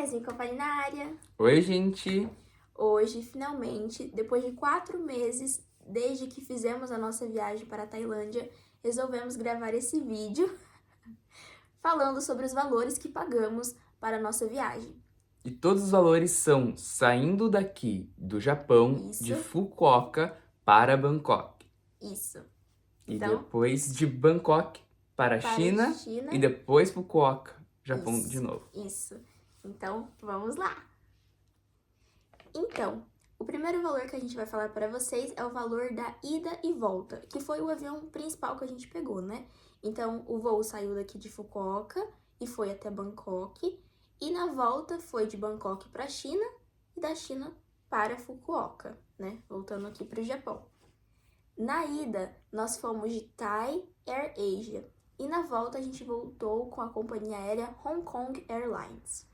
Yasmin Company na área. Oi, gente! Hoje, finalmente, depois de 4 meses, desde que fizemos a nossa viagem para a Tailândia, resolvemos gravar esse vídeo falando sobre os valores que pagamos para a nossa viagem. E todos os valores são saindo daqui do Japão, de Isso. Fukuoka para Bangkok. Isso. E Então, depois de Bangkok para a China e depois Fukuoka, Japão Isso. de novo. Isso. Então, vamos lá. Então, o primeiro valor que a gente vai falar para vocês é o valor da ida e volta, que foi o avião principal que a gente pegou, né? Então, o voo saiu daqui de Fukuoka e foi até Bangkok, e na volta foi de Bangkok para a China e da China para Fukuoka, né? Voltando aqui para o Japão. Na ida, nós fomos de Thai Air Asia, e na volta a gente voltou com a companhia aérea Hong Kong Airlines.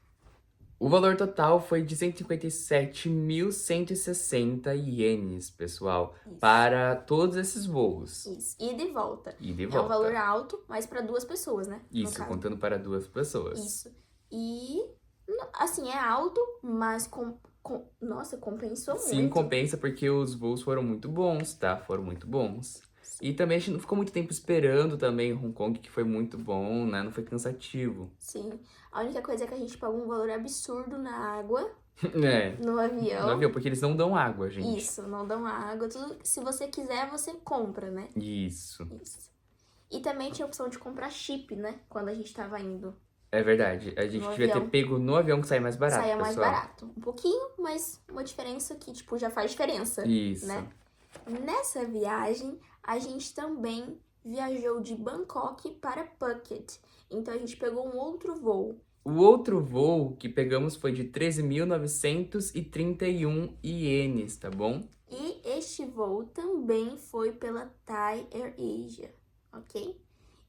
O valor total foi de 157.160 ienes, pessoal, Isso. para todos esses voos. Isso, ida e volta. Ida e É um volta. valor alto, mas para 2 pessoas, né? no Isso, caso. contando para 2 pessoas. Isso. E, assim, é alto, mas nossa, compensou muito. Sim, compensa porque os voos foram muito bons, tá? Foram muito bons. E também a gente não ficou muito tempo esperando também Hong Kong, que foi muito bom, né? Não foi cansativo. Sim. A única coisa é que a gente pagou um valor absurdo na água, É, no avião. no avião, porque eles não dão água, gente. Isso, não dão água. Tudo, se você quiser, você compra, né? Isso. Isso. E também tinha a opção de comprar chip, né? Quando a gente tava indo. É verdade. A gente No devia ter avião. pego no avião que sai mais barato, Saia mais pessoal. barato. Um pouquinho, mas uma diferença que, tipo, já faz diferença. Isso. Né? Nessa viagem, a gente também viajou de Bangkok para Phuket. Então, a gente pegou um outro voo. O outro voo que pegamos foi de 13.931 ienes, tá bom? E este voo também foi pela Thai Air Asia, ok?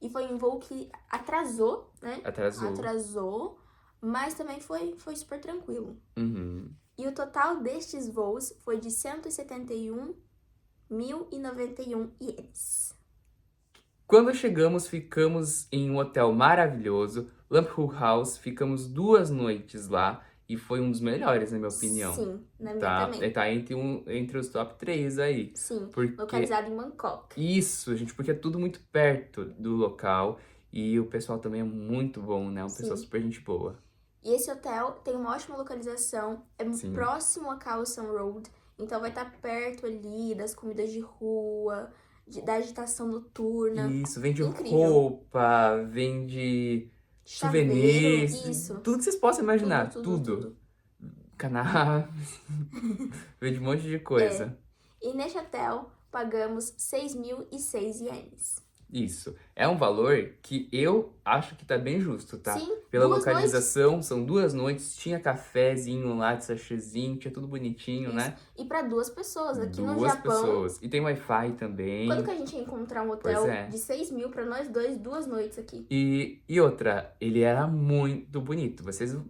E foi um voo que atrasou, né? Atrasou, mas também foi super tranquilo. Uhum. E o total destes voos foi de 171.091 ienes. Quando chegamos, ficamos em um hotel maravilhoso, Lampu House, ficamos 2 noites lá e foi um dos melhores, na minha opinião. Sim, na minha Tá, também. tá entre os top 3 aí. Sim, porque... localizado em Bangkok. Isso, gente, porque é tudo muito perto do local e o pessoal também é muito bom, né? Um pessoal super gente boa. E esse hotel tem uma ótima localização, é próximo a Khao San Road, então vai estar perto ali das comidas de rua, da agitação noturna. Isso, vende Incrível. roupa, vende Chaveiro, souvenirs, isso. tudo que vocês possam imaginar, Tudo. Cannabis, vende um monte de coisa. E neste hotel pagamos 6.006 ienes. Isso, é um valor que eu acho que tá bem justo, tá? Sim, Pela 2 localização, noites. são 2 noites, tinha cafezinho lá de sachêzinho, tinha tudo bonitinho, Isso. né? E para 2 pessoas, aqui no 2 Japão. pessoas. E tem Wi-Fi também. Quando que a gente ia encontrar um hotel de 6 mil para nós dois, 2 noites aqui? E outra, ele era muito bonito. Vocês vão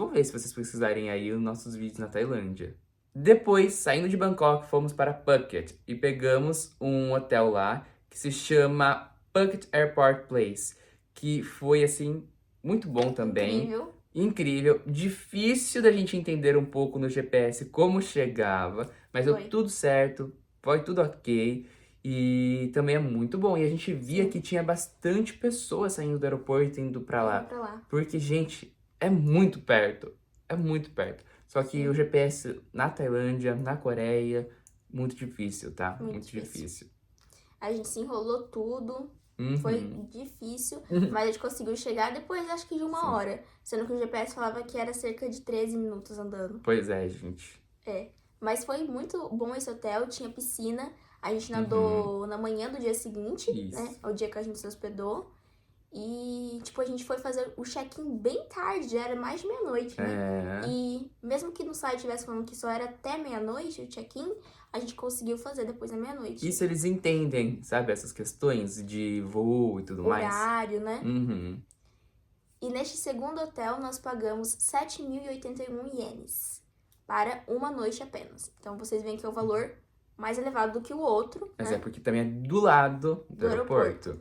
ver se vocês pesquisarem aí os nossos vídeos na Tailândia. Depois, saindo de Bangkok, fomos para Phuket e pegamos um hotel lá que se chama Phuket Airport Place, que foi, assim, muito bom também. Incrível. Difícil da gente entender um pouco no GPS como chegava, mas deu tudo certo, foi tudo ok. E também é muito bom. E a gente via que tinha bastante pessoas saindo do aeroporto e indo pra lá. Porque, gente, é muito perto. É muito perto. Só que o GPS na Tailândia, na Coreia, muito difícil, tá? Muito difícil. A gente se enrolou tudo. Foi difícil, mas a gente conseguiu chegar depois, acho que de 1 hora. Sendo que o GPS falava que era cerca de 13 minutos andando. Pois é, gente. Mas foi muito bom esse hotel, tinha piscina. A gente nadou na manhã do dia seguinte, né? O dia que a gente se hospedou. E, tipo, a gente foi fazer o check-in bem tarde, já era mais de meia-noite, né? E mesmo que no site tivesse falando que só era até meia-noite o check-in, a gente conseguiu fazer depois da meia-noite. Isso eles entendem, sabe? Essas questões de voo e tudo mais. Horário, né? E neste segundo hotel, nós pagamos 7.081 ienes para 1 noite apenas. Então, vocês veem que é o valor mais elevado do que o outro, Mas né? é porque também é do lado do aeroporto.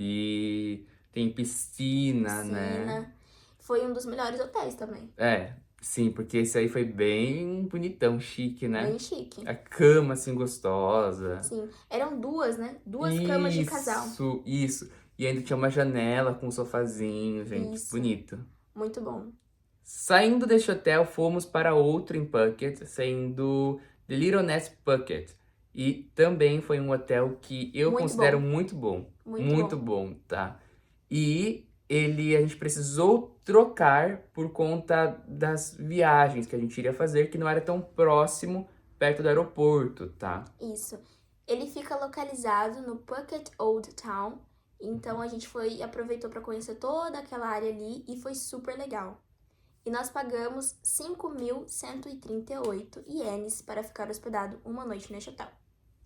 E tem piscina, né? foi um dos melhores hotéis também. É, sim, porque esse aí foi bem bonitão, chique, né? Bem chique. A cama, assim, gostosa. Sim, eram duas, né? Duas camas de casal. Isso. E ainda tinha uma janela com um sofazinho, gente, Isso. bonito. Muito bom. Saindo deste hotel, fomos para outro em Phuket, sendo The Little Nest Phuket. E também foi um hotel que eu Muito considero bom. muito bom. Muito bom, tá? E a gente precisou trocar por conta das viagens que a gente iria fazer, que não era tão próximo, perto do aeroporto, tá? Isso. Ele fica localizado no Phuket Old Town. Então a gente aproveitou para conhecer toda aquela área ali e foi super legal. E nós pagamos 5.138 ienes para ficar hospedado uma noite neste hotel.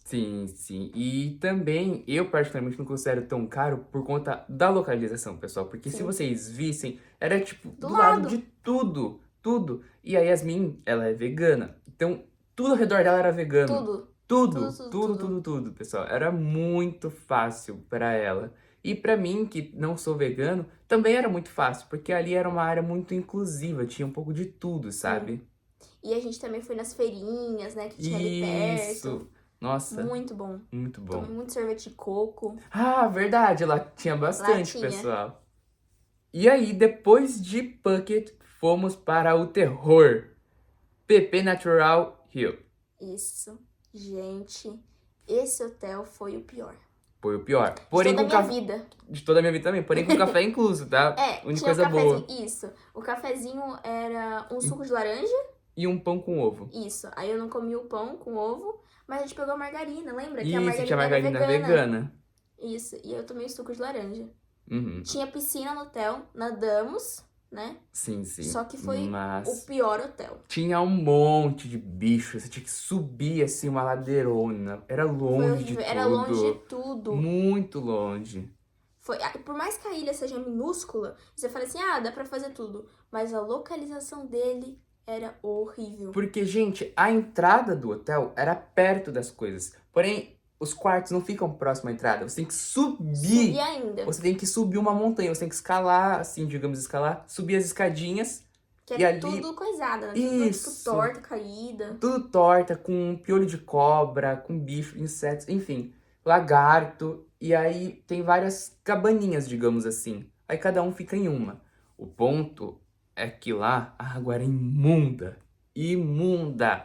Sim, sim. E também, eu particularmente não considero tão caro por conta da localização, pessoal. Porque se Sim. vocês vissem, era tipo Do lado lado. de tudo, tudo. E a Yasmin, ela é vegana. Então, tudo ao redor dela era vegano. Tudo, pessoal. Era muito fácil para ela. E para mim, que não sou vegano, também era muito fácil, porque ali era uma área muito inclusiva, tinha um pouco de tudo, sabe? E a gente também foi nas feirinhas, né, que tinha ali perto. Isso. Nossa, Muito bom. muito bom. Tomei muito sorvete de coco. Ah, verdade, lá tinha bastante, Lá tinha. pessoal. E aí, depois de Phuket, fomos para o terror. PP Natural Hill. Isso. Gente, esse hotel foi o pior. Foi o pior. Porém, de toda a minha vida. De toda a minha vida também. Porém, com café incluso, tá? Única tinha coisa o cafezinho. boa. Isso. O cafezinho era um suco de laranja. E um pão com ovo. Isso. Aí eu não comi o pão com ovo, mas a gente pegou a margarina, lembra? Isso, que a margarina tinha margarina era vegana. Isso. E eu tomei o suco de laranja. Uhum. Tinha piscina no hotel, nadamos, né? Sim, sim. Só que foi Mas o pior hotel. tinha um monte de bicho, você tinha que subir assim uma ladeirona. Era longe de tudo. Era longe de tudo. Muito longe. Por mais que a ilha seja minúscula, você fala assim, dá pra fazer tudo. Mas a localização dele era horrível. Porque, gente, a entrada do hotel era perto das coisas. Porém, os quartos não ficam próximo à entrada. Você tem que subir. Subir ainda. Você tem que subir uma montanha. Você tem que escalar, assim, digamos, subir as escadinhas. Que e é ali... tudo coisada, né? Isso. Tudo torta, caída. Tudo torta, com piolho de cobra, com bicho, insetos, enfim. Lagarto. E aí tem várias cabaninhas, digamos assim. Aí cada um fica em uma. O ponto é que lá a água era imunda. Imunda.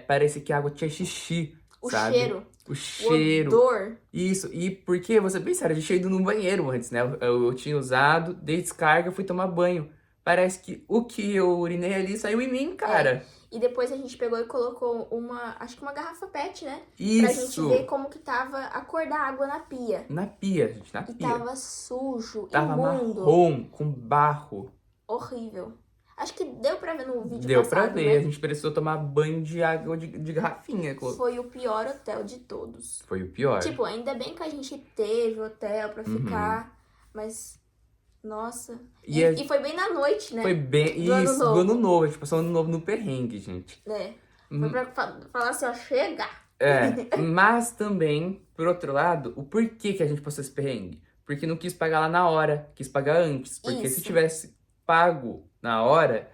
Parece que a água tinha xixi, sabe? Cheiro. O cheiro. O odor. Isso. E porque, vou ser bem sério, eu tinha ido no banheiro antes, né? Eu tinha usado, dei descarga, fui tomar banho. Parece que o que eu urinei ali saiu em mim, cara. E depois a gente pegou e colocou acho que uma garrafa PET, né? Isso. Pra gente ver como que tava a cor da água na pia. Na pia, gente, na pia. E tava sujo, tava imundo. Marrom, com barro. Horrível. Acho que deu pra ver no vídeo Deu passado, pra ver, né? a gente precisou tomar banho de água de garrafinha. Foi o pior hotel de todos. Foi o pior. Tipo, ainda bem que a gente teve hotel pra ficar, mas... Nossa. E foi bem na noite, né? Foi bem... Isso, do ano novo. A gente passou o ano novo no perrengue, gente. Foi pra falar assim, ó, chega! Mas também, por outro lado, o porquê que a gente passou esse perrengue? Porque não quis pagar lá na hora, quis pagar antes. Porque se tivesse pago na hora,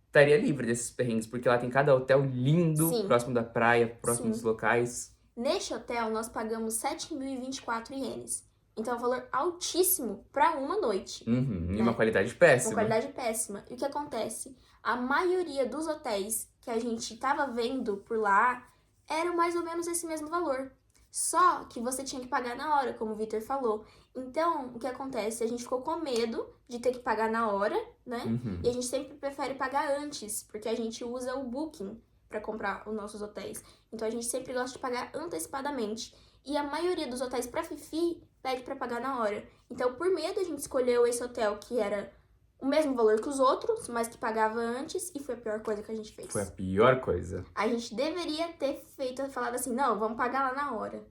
estaria livre desses perrengues. Porque lá tem cada hotel lindo, próximo da praia, próximo dos locais. Neste hotel, nós pagamos 7.024 ienes. Então, é um valor altíssimo para uma noite. E uma qualidade péssima. Uma qualidade péssima. E o que acontece? A maioria dos hotéis que a gente tava vendo por lá eram mais ou menos esse mesmo valor. Só que você tinha que pagar na hora, como o Vitor falou. Então, o que acontece? A gente ficou com medo de ter que pagar na hora, né? E a gente sempre prefere pagar antes, porque a gente usa o Booking para comprar os nossos hotéis. Então, a gente sempre gosta de pagar antecipadamente. E a maioria dos hotéis para Fifi pede para pagar na hora. Então, por medo, a gente escolheu esse hotel que era o mesmo valor que os outros, mas que pagava antes, e foi a pior coisa que a gente fez. Foi a pior coisa. A gente deveria ter falado assim, não, vamos pagar lá na hora,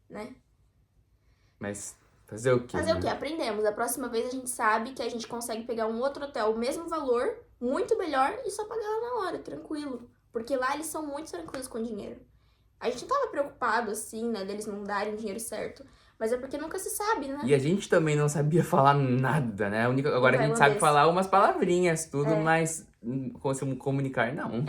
né? Mas fazer o quê? Fazer o quê? Aprendemos. A próxima vez a gente sabe que a gente consegue pegar um outro hotel, o mesmo valor, muito melhor, e só pagar lá na hora, tranquilo. Porque lá eles são muito tranquilos com dinheiro. A gente não tava preocupado, assim, né, deles não darem o dinheiro certo. Mas é porque nunca se sabe, né? E a gente também não sabia falar nada, né? Agora a gente sabe falar umas palavrinhas, tudo, mas como comunicar, não.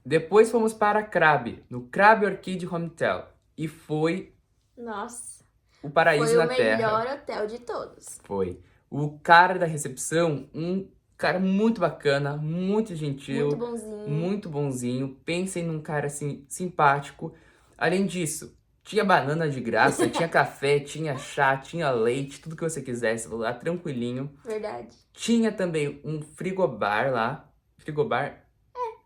Depois fomos para Krabi, no Krabi Orchid Hotel. E foi... Nossa. O paraíso na Terra. Foi o melhor hotel de todos. Foi. O cara da recepção, um cara muito bacana, muito gentil. Muito bonzinho. Muito bonzinho. Pensem num cara, assim, simpático. Além disso, tinha banana de graça, tinha café, tinha chá, tinha leite, tudo que você quisesse lá, tranquilinho. Verdade. Tinha também um frigobar lá. Frigobar?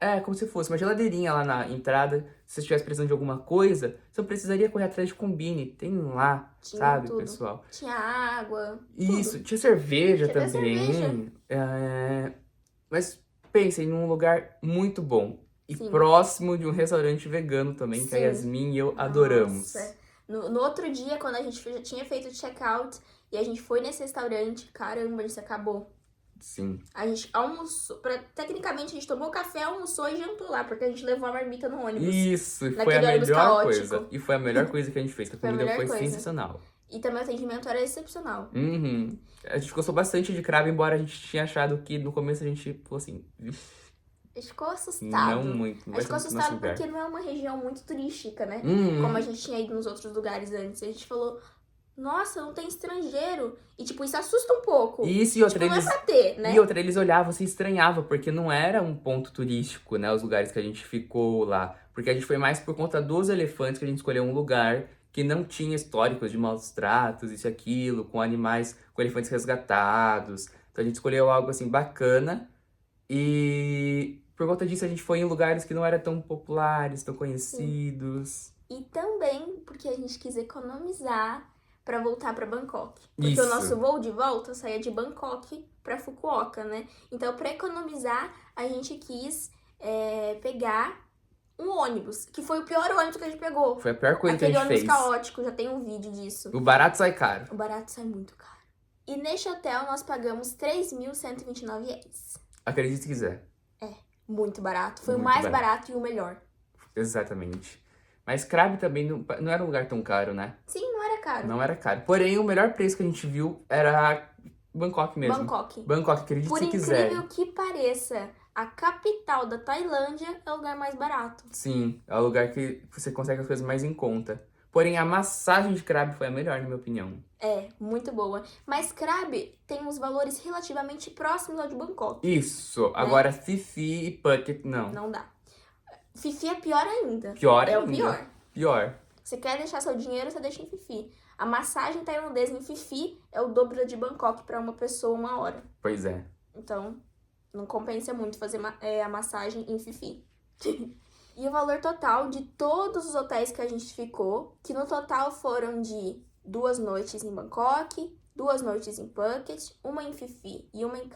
É, como se fosse uma geladeirinha lá na entrada. Se você estivesse precisando de alguma coisa, você não precisaria correr atrás de Combini. Tem lá, tinha sabe, tudo. pessoal? Tinha água. Isso, tudo. tinha cerveja tinha também. Cerveja. Mas pensem num lugar muito bom. E Sim. próximo de um restaurante vegano também, que a Yasmin e eu adoramos. No outro dia, quando a gente já tinha feito o check-out e a gente foi nesse restaurante, caramba, isso acabou. Sim. A gente almoçou, tecnicamente a gente tomou café, almoçou e jantou lá, porque a gente levou a marmita no ônibus. Isso, e foi a melhor coisa. E foi a melhor coisa que a gente fez, que a comida foi sensacional. E também o atendimento era excepcional. Uhum. A gente gostou bastante de Krabi, embora a gente tinha achado que no começo a gente ficou assim... A gente ficou assustado. Não muito. A gente ficou assustado porque não é uma região muito turística, né? Como a gente tinha ido nos outros lugares antes. A gente falou... Nossa, não tem estrangeiro. E, tipo, isso assusta um pouco. Isso, e outra, tipo, não é pra ter, né? E outra, eles olhavam, se estranhavam, porque não era um ponto turístico, né? Os lugares que a gente ficou lá. Porque a gente foi mais por conta dos elefantes que a gente escolheu um lugar que não tinha históricos de maus tratos, isso e aquilo, com animais, com elefantes resgatados. Então a gente escolheu algo, assim, bacana. E por conta disso a gente foi em lugares que não eram tão populares, tão conhecidos. Sim. E também porque a gente quis economizar pra voltar pra Bangkok. Porque Isso. o nosso voo de volta saía de Bangkok pra Fukuoka, né? Então, pra economizar, a gente quis pegar um ônibus, que foi o pior ônibus que a gente pegou. Foi a pior coisa que a gente fez. Aquele ônibus caótico, já tem um vídeo disso. O barato sai caro. O barato sai muito caro. E neste hotel, nós pagamos 3.129 ienes. Acredite se quiser. Muito barato. Foi Muito o mais barato e o melhor. Exatamente. Mas Krabi também não era um lugar tão caro, né? Sim, não era caro. Não era caro. Porém, o melhor preço que a gente viu era Bangkok mesmo. Bangkok, acredite se quiser. Por incrível que pareça, a capital da Tailândia é o lugar mais barato. Sim, é o lugar que você consegue as coisas mais em conta. Porém, a massagem de Krabi foi a melhor, na minha opinião. É, muito boa. Mas Krabi tem uns valores relativamente próximos ao de Bangkok. Isso. Né? Agora, Fifi e Phuket, não. Não dá. Fifi é pior ainda. Pior ainda? É o pior. Pior. Você quer deixar seu dinheiro, você deixa em Fifi. A massagem tailandesa em Fifi é o dobro da de Bangkok para uma pessoa 1 hora. Pois é. Então, não compensa muito fazer a massagem em Fifi. E o valor total de todos os hotéis que a gente ficou, que no total foram de 2 noites em Bangkok, 2 noites em Phuket, uma em Fifi e uma em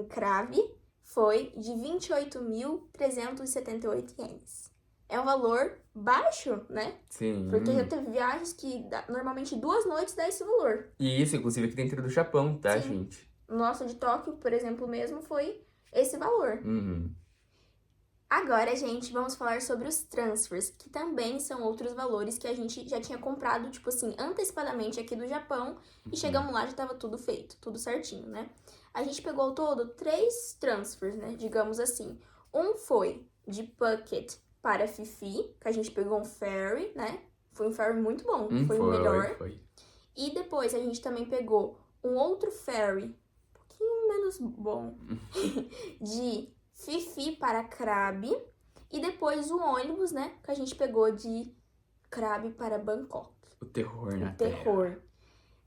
Krabi, foi de 28.378 ienes. É um valor baixo, né? Sim. Porque já teve viagens que normalmente 2 noites dá esse valor. E isso, inclusive, aqui dentro do Japão, tá, Sim. gente? Nossa, de Tóquio, por exemplo, mesmo, foi esse valor. Agora, gente, vamos falar sobre os transfers, que também são outros valores que a gente já tinha comprado, tipo assim, antecipadamente aqui do Japão. E chegamos lá, já tava tudo feito, tudo certinho, né? A gente pegou ao todo 3 transfers, né? Digamos assim. Um foi de Phuket para Fifi, que a gente pegou um ferry, né? Foi um ferry muito bom, foi o melhor. Foi. E depois a gente também pegou um outro ferry, um pouquinho menos bom, de Fifi para Krabi. E depois o ônibus, né? Que a gente pegou de Krabi para Bangkok. O terror, né? O terror,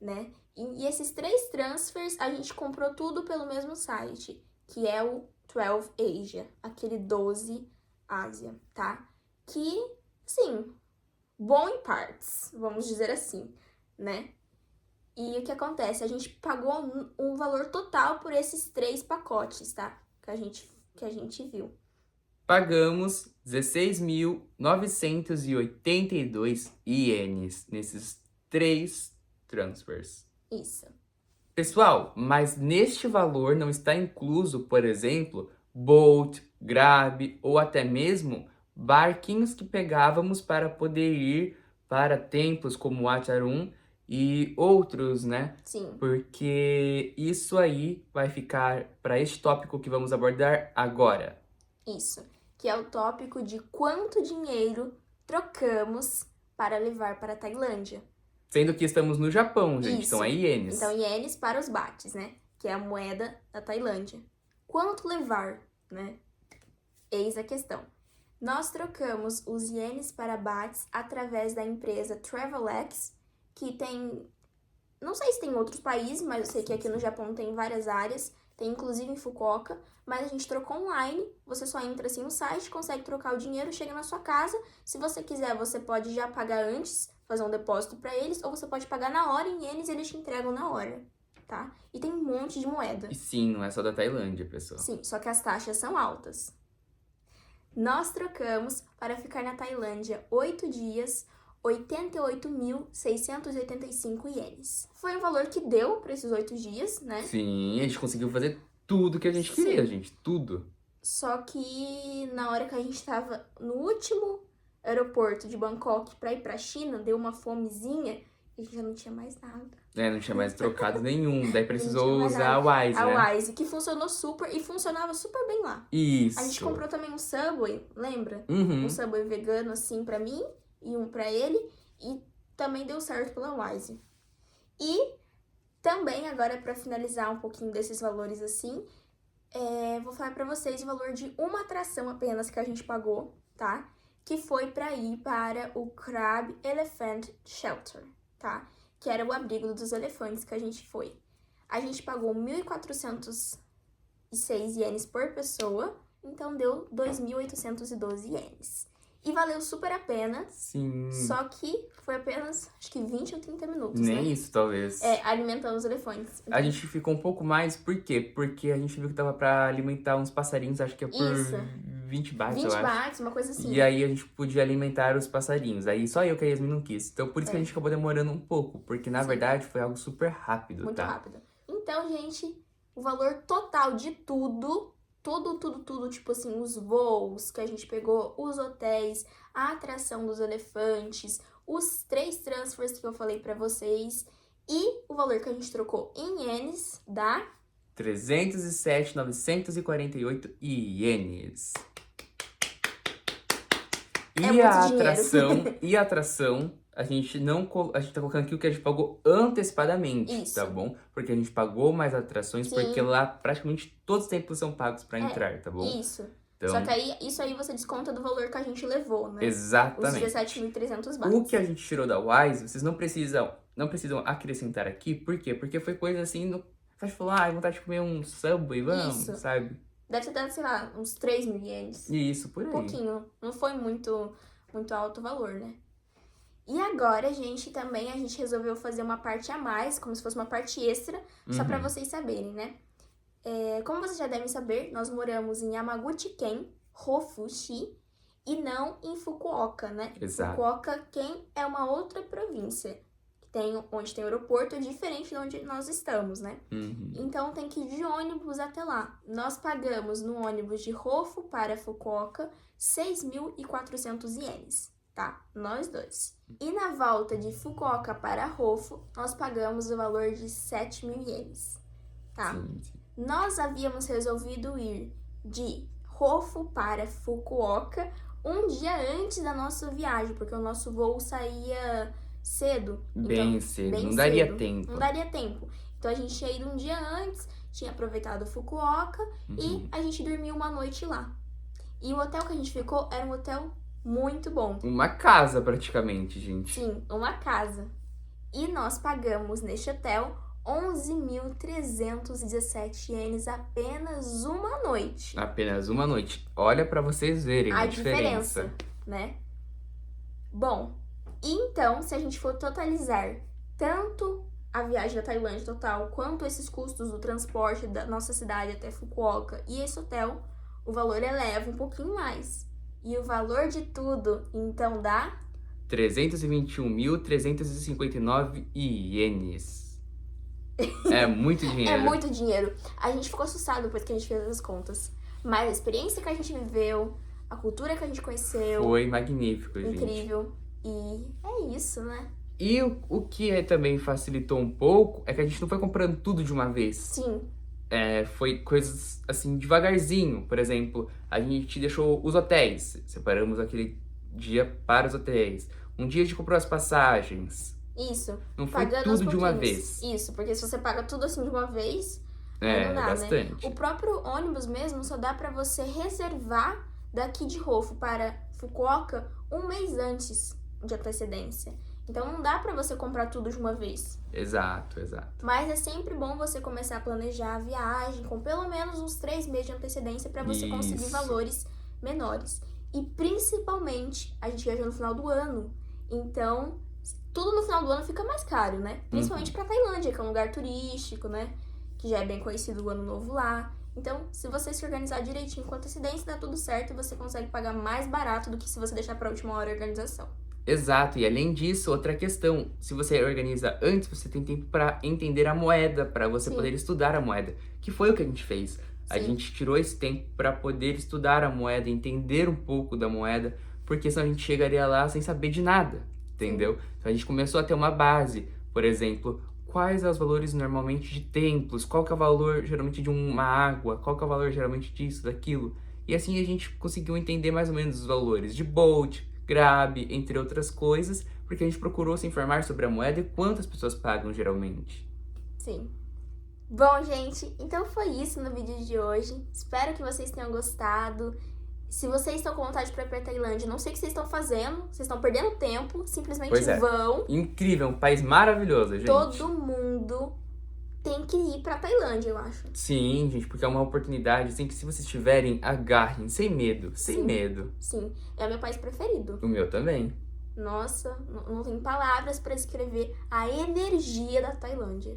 né? E esses 3 transfers, a gente comprou tudo pelo mesmo site, que é o 12 Asia, aquele 12 Ásia, tá? Que, sim, bom em partes, vamos dizer assim, né? E o que acontece? A gente pagou um valor total por esses 3 pacotes, tá? Que a gente viu. Pagamos 16.982 ienes nesses 3 transfers. Isso. Pessoal, mas neste valor não está incluso, por exemplo, Bolt, Grab ou até mesmo barquinhos que pegávamos para poder ir para templos como Acharum e outros, né? Sim. Porque isso aí vai ficar para este tópico que vamos abordar agora. Isso, que é o tópico de quanto dinheiro trocamos para levar para a Tailândia. Sendo que estamos no Japão, gente, Isso. então é ienes. Então, ienes para os bahts, né? Que é a moeda da Tailândia. Quanto levar, né? Eis a questão. Nós trocamos os ienes para bahts através da empresa Travelex, que tem... Não sei se tem em outros países, mas eu sei que aqui no Japão tem várias áreas. Tem inclusive em Fukuoka, mas a gente trocou online. Você só entra assim no site, consegue trocar o dinheiro, chega na sua casa. Se você quiser, você pode já pagar antes, fazer um depósito para eles, ou você pode pagar na hora em ienes e eles te entregam na hora, tá? E tem um monte de moeda. E sim, não é só da Tailândia, pessoal. Sim, só que as taxas são altas. Nós trocamos para ficar na Tailândia 8 dias, 88.685 ienes. Foi um valor que deu para esses 8 dias, né? Sim, a gente conseguiu fazer tudo que a gente queria, gente. Tudo. Só que na hora que a gente estava no último aeroporto de Bangkok para ir para a China, deu uma fomezinha e a gente já não tinha mais nada. Não tinha mais trocado nenhum. Daí precisou usar a Wise, né? A Wise, que funcionou super e funcionava super bem lá. Isso. A gente comprou também um Subway, lembra? Uhum. Um Subway vegano assim para mim e um para ele. E também deu certo pela Wise. E também, agora para finalizar um pouquinho desses valores assim, vou falar para vocês o valor de uma atração apenas que a gente pagou, tá? Que foi para ir para o Crab Elephant Shelter, tá? Que era o abrigo dos elefantes que a gente foi. A gente pagou 1.406 ienes por pessoa, então deu 2.812 ienes. E valeu super a pena. Sim. Só que foi apenas, acho que 20 ou 30 minutos, Nem né? isso, talvez. Alimentando os elefantes. A gente ficou um pouco mais, por quê? Porque a gente viu que dava pra alimentar uns passarinhos, acho que é por Isso. 20 bahts, 20 eu acho. bahts, uma coisa assim. E aí a gente podia alimentar os passarinhos. Aí só eu que a Yasmin não quis. Então por isso que a gente acabou demorando um pouco. Porque na verdade foi algo super rápido, Muito tá? rápido. Então, gente, o valor total de tudo, tipo assim, os voos que a gente pegou, os hotéis, a atração dos elefantes, os 3 transfers que eu falei pra vocês e o valor que a gente trocou em ienes dá 307.948 ienes. É E a muito dinheiro. atração, a gente tá colocando aqui o que a gente pagou antecipadamente, Isso. tá bom? Porque a gente pagou mais atrações, Sim. Porque lá praticamente todos os tempos são pagos pra entrar, tá bom? Isso. Então, Só que aí, isso aí você desconta do valor que a gente levou, né? exatamente. Os 17.300 bahts. O que a gente tirou da Wise, vocês não precisam acrescentar aqui. Por quê? Porque foi coisa assim, a gente falou, vontade de comer um Subway, vamos, Isso. sabe? Deve ter dado, sei lá, uns 3.000 ienes. Isso, por aí. Um pouquinho. Não foi muito alto o valor, né? E agora, gente, também a gente resolveu fazer uma parte a mais, como se fosse uma parte extra, só pra vocês saberem, né? Como vocês já devem saber, nós moramos em Yamaguchi-ken, Hofushi, e não em Fukuoka, né? Exato. Fukuoka-ken é uma outra província, onde tem aeroporto, é diferente de onde nós estamos, né? Então tem que ir de ônibus até lá. Nós pagamos no ônibus de Hofu para Fukuoka 6.400 ienes, tá? Nós dois. E na volta de Fukuoka para Hofu, nós pagamos o valor de 7.000 ienes, tá? Sim. Nós havíamos resolvido ir de Hofu para Fukuoka um dia antes da nossa viagem, porque o nosso voo saía cedo. Bem cedo, não daria tempo. Não daria tempo. Então a gente ia ido um dia antes, tinha aproveitado Fukuoka e a gente dormiu uma noite lá. E o hotel que a gente ficou era um hotel muito bom. Uma casa, praticamente, gente. Sim, uma casa. E nós pagamos neste hotel 11.317 ienes apenas uma noite. Apenas uma noite. Olha pra vocês verem a diferença, né? Bom, então, se a gente for totalizar tanto a viagem da Tailândia total, quanto esses custos do transporte da nossa cidade até Fukuoka e esse hotel, o valor eleva um pouquinho mais. E o valor de tudo, então, dá 321.359 ienes. É muito dinheiro. É muito dinheiro. A gente ficou assustado depois que a gente fez as contas. Mas a experiência que a gente viveu, a cultura que a gente conheceu... Foi magnífico, gente. Incrível. E é isso, né? E o que também facilitou um pouco é que a gente não foi comprando tudo de uma vez. Sim. Foi coisas assim, devagarzinho. Por exemplo, a gente deixou os hotéis. Separamos aquele dia para os hotéis. Um dia a gente comprou as passagens. Isso. Não foi tudo de uma vez. Isso, porque se você paga tudo assim de uma vez, aí não dá, bastante. né? O próprio ônibus mesmo só dá pra você reservar daqui de Rofo para Fukuoka um mês antes de antecedência. Então não dá pra você comprar tudo de uma vez. Exato. Mas é sempre bom você começar a planejar a viagem com pelo menos uns 3 meses de antecedência pra você conseguir valores menores. E principalmente, a gente viajou no final do ano. Então, tudo no final do ano fica mais caro, né? Principalmente pra Tailândia, que é um lugar turístico, né? Que já é bem conhecido o ano novo lá. Então, se você se organizar direitinho com antecedência, dá tudo certo e você consegue pagar mais barato do que se você deixar pra última hora a organização. Exato, e além disso, outra questão, se você organiza antes, você tem tempo para entender a moeda, para você poder estudar a moeda, que foi o que a gente fez. Sim. A gente tirou esse tempo para poder estudar a moeda, entender um pouco da moeda, porque senão a gente chegaria lá sem saber de nada, entendeu? Sim. Então a gente começou a ter uma base, por exemplo, quais são os valores normalmente de templos, qual que é o valor geralmente de uma água, qual que é o valor geralmente disso, daquilo. E assim a gente conseguiu entender mais ou menos os valores de Bolt, Grab, entre outras coisas, porque a gente procurou se informar sobre a moeda e quantas pessoas pagam geralmente. Sim. Bom, gente, então foi isso no vídeo de hoje. Espero que vocês tenham gostado. Se vocês estão com vontade para ir pra Tailândia, não sei o que vocês estão fazendo, vocês estão perdendo tempo, simplesmente vão. Incrível, um país maravilhoso, gente. Todo mundo tem que ir pra Tailândia, eu acho. Sim, gente, porque é uma oportunidade, assim, que se vocês tiverem, agarrem, sem medo, sem medo. Sim, é o meu país preferido. O meu também. Nossa, não tem palavras pra descrever a energia da Tailândia.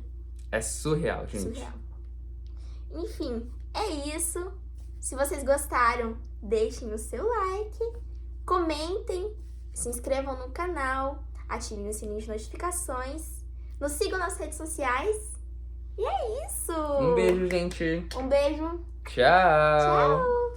É surreal, gente. Surreal. Enfim, é isso. Se vocês gostaram, deixem o seu like, comentem, se inscrevam no canal, ativem o sininho de notificações, nos sigam nas redes sociais. E é isso! Um beijo, gente. Um beijo. Tchau. Tchau.